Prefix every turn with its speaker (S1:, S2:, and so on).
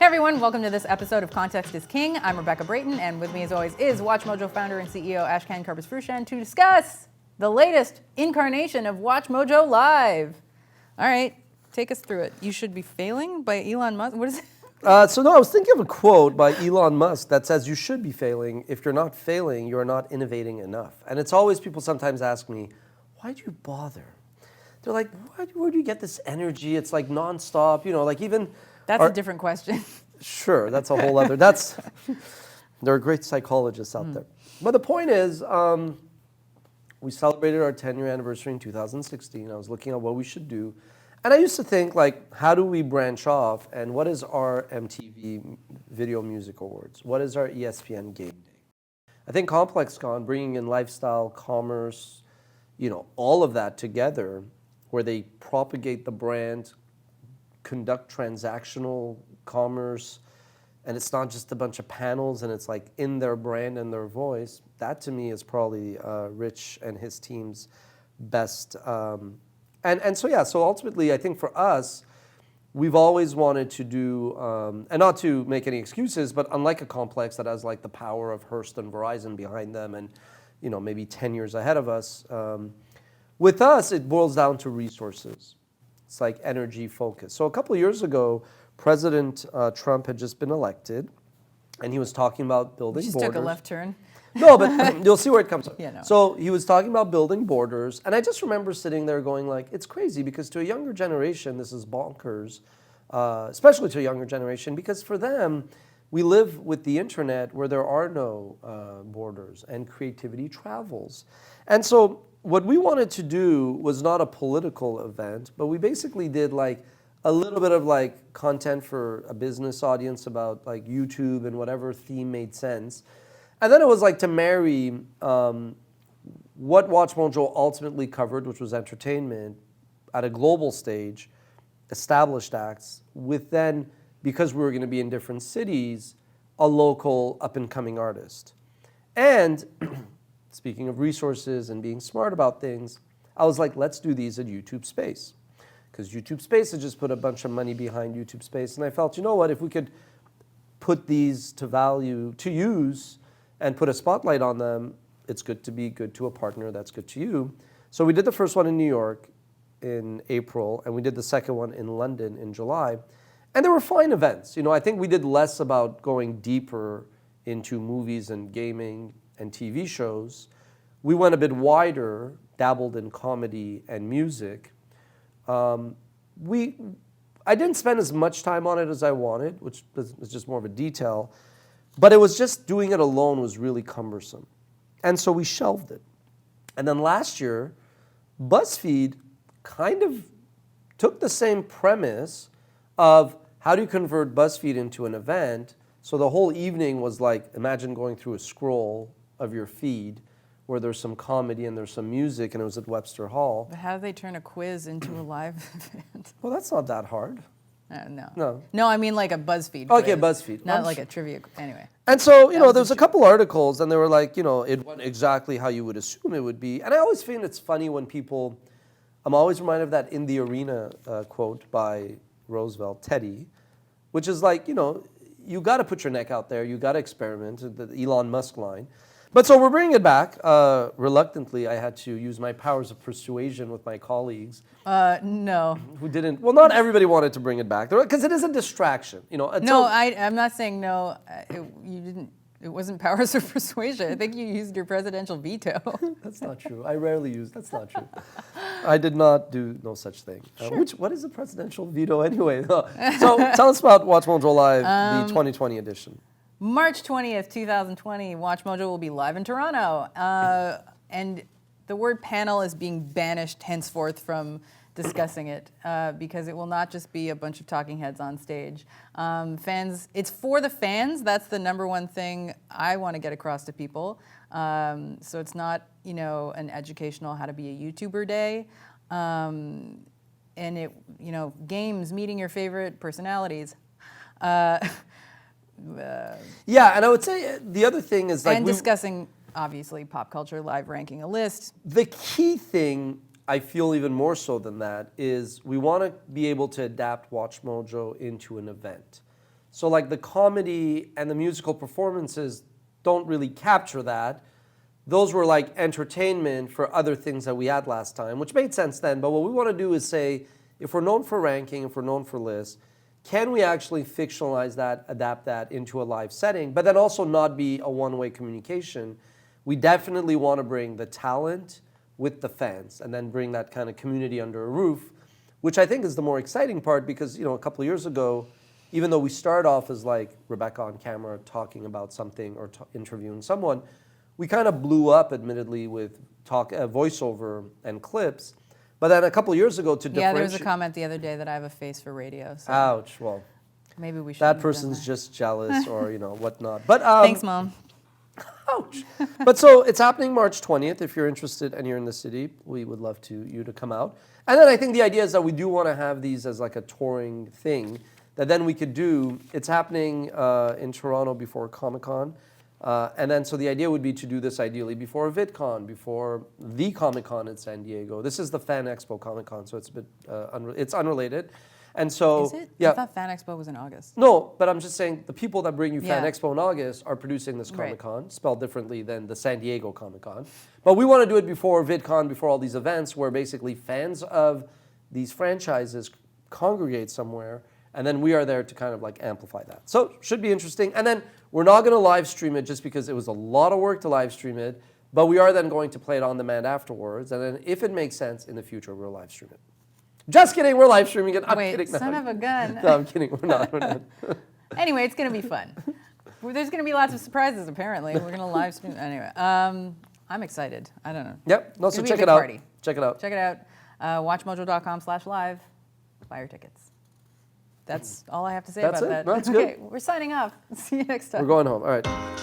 S1: everyone, welcome to this episode of Context is King. I'm Rebecca Brayton, and with me as always is WatchMojo founder and CEO Ashkan Karpus-Frushan to discuss the latest incarnation of WatchMojo Live. All right, take us through it. You Should Be Failing by Elon Musk. What is it?
S2: I was thinking of a quote by Elon Musk that says, you should be failing. If you're not failing, you're not innovating enough. And it's always, people sometimes ask me, why do you bother? They're like, where do you get this energy? It's like nonstop, like even...
S1: That's a different question.
S2: Sure, that's a whole other, there are great psychologists out there. But the point is, we celebrated our 10-year anniversary in 2016. I was looking at what we should do. And I used to think, how do we branch off? And what is our MTV Video Music Awards? What is our ESPN Game Day? I think ComplexCon, bringing in lifestyle, commerce, all of that together, where they propagate the brand, conduct transactional commerce, and it's not just a bunch of panels, and it's like in their brand and their voice. That to me is probably Rich and his team's best. So ultimately, I think for us, we've always wanted to do, and not to make any excuses, but unlike a complex that has the power of Hearst and Verizon behind them and maybe 10 years ahead of us, with us, it boils down to resources. It's like energy focus. So a couple of years ago, President Trump had just been elected, and he was talking about building borders.
S1: You just took a left turn.
S2: No, but you'll see where it comes from.
S1: Yeah, no.
S2: So he was talking about building borders, and I just remember sitting there going it's crazy, because to a younger generation, this is bonkers, especially to a younger generation, because for them, we live with the internet where there are no borders, and creativity travels. And so what we wanted to do was not a political event, but we basically did a little bit of content for a business audience about YouTube and whatever theme made sense. And then it was to marry what WatchMojo ultimately covered, which was entertainment at a global stage, established acts, with then, because we were going to be in different cities, a local up-and-coming artist. And speaking of resources and being smart about things, I was like, let's do these at YouTube Space. Because YouTube Space had just put a bunch of money behind YouTube Space. And I felt, what, if we could put these to use, and put a spotlight on them, it's good to be good to a partner that's good to you. So we did the first one in New York in April, and we did the second one in London in July. And they were fine events. I think we did less about going deeper into movies and gaming and TV shows. We went a bit wider, dabbled in comedy and music. I didn't spend as much time on it as I wanted, which is just more of a detail. But it was just doing it alone was really cumbersome. And so we shelved it. And then last year, BuzzFeed kind of took the same premise of how do you convert BuzzFeed into an event. So the whole evening was imagine going through a scroll of your feed where there's some comedy and there's some music, and it was at Webster Hall.
S1: But how do they turn a quiz into a live event?
S2: Well, that's not that hard.
S1: No. No, I mean a BuzzFeed
S2: Okay,
S1: quiz,
S2: BuzzFeed.
S1: not like a trivia. Anyway.
S2: And so, there was a couple articles, and they were it went exactly how you would assume it would be. And I always find it's funny when people, I'm always reminded of that In the Arena quote by Roosevelt, Teddy, which is you got to put your neck out there, you got to experiment, the Elon Musk line. But so we're bringing it back. Reluctantly, I had to use my powers of persuasion with my colleagues.
S1: No.
S2: Who didn't? Well, not everybody wanted to bring it back, because it is a distraction.
S1: No, I'm not saying no. You didn't. It wasn't powers of persuasion. I think you used your presidential veto.
S2: That's not true. I rarely use. That's not true. I did not do no such thing.
S1: Sure.
S2: What is a presidential veto anyway? So tell us about WatchMojo Live, the 2020 edition.
S1: March 20th, 2020, WatchMojo will be live in Toronto. And the word panel is being banished henceforth from discussing it because it will not just be a bunch of talking heads on stage. It's for the fans. That's the number one thing I want to get across to people. So it's not, an educational how to be a YouTuber day. And games, meeting your favorite personalities.
S2: Yeah, and I would say the other thing is
S1: discussing obviously pop culture, live ranking a list.
S2: The key thing, I feel even more so than that, is we want to be able to adapt WatchMojo into an event. So like the comedy and the musical performances don't really capture that. Those were like entertainment for other things that we had last time, which made sense then. But what we want to do is say, if we're known for ranking, if we're known for lists, can we actually fictionalize that, adapt that into a live setting, but then also not be a one-way communication? We definitely want to bring the talent with the fans and then bring that kind of community under a roof, which I think is the more exciting part because, a couple of years ago, even though we start off as like Rebecca on camera talking about something or interviewing someone, we kind of blew up, admittedly, with voiceover and clips. But then a couple of years ago to differentiate...
S1: Yeah, there was a comment the other day that I have a face for radio. So
S2: ouch, well...
S1: Maybe we should.
S2: That person's just jealous or, whatnot. But
S1: thanks, Mom.
S2: Ouch. But so it's happening March 20th. If you're interested and you're in the city, we would love you to come out. And then I think the idea is that we do want to have these as like a touring thing that then we could do. It's happening in Toronto before Comic-Con. And then so the idea would be to do this ideally before VidCon, before the Comic-Con in San Diego. This is the Fan Expo Comic-Con, so it's a bit it's unrelated. And so,
S1: is it?
S2: yeah.
S1: I thought Fan Expo was in August.
S2: No, but I'm just saying the people that bring you Fan
S1: Yeah.
S2: Expo in August are producing this
S1: Right.
S2: Comic-Con, spelled differently than the San Diego Comic-Con. But we want to do it before VidCon, before all these events where basically fans of these franchises congregate somewhere, and then we are there to kind of like amplify that. So should be interesting. And then we're not going to live stream it just because it was a lot of work to live stream it, but we are then going to play it on demand afterwards. And then if it makes sense in the future, we'll live stream it. Just kidding, we're live streaming it. I'm
S1: Wait,
S2: kidding.
S1: son of a gun.
S2: No, I'm kidding. We're not.
S1: Anyway, it's going to be fun. There's going to be lots of surprises, apparently. We're going to live stream. Anyway, I'm excited. I don't know.
S2: Yep. No, so
S1: It'll be a
S2: check
S1: big
S2: it out.
S1: party.
S2: Check it out.
S1: Check it out. WatchMojo.com/live. Buy your tickets. That's all I have to say
S2: That's
S1: about
S2: it?
S1: that.
S2: No, that's
S1: Okay,
S2: good.
S1: we're signing off. See you next time.
S2: We're going home. All right.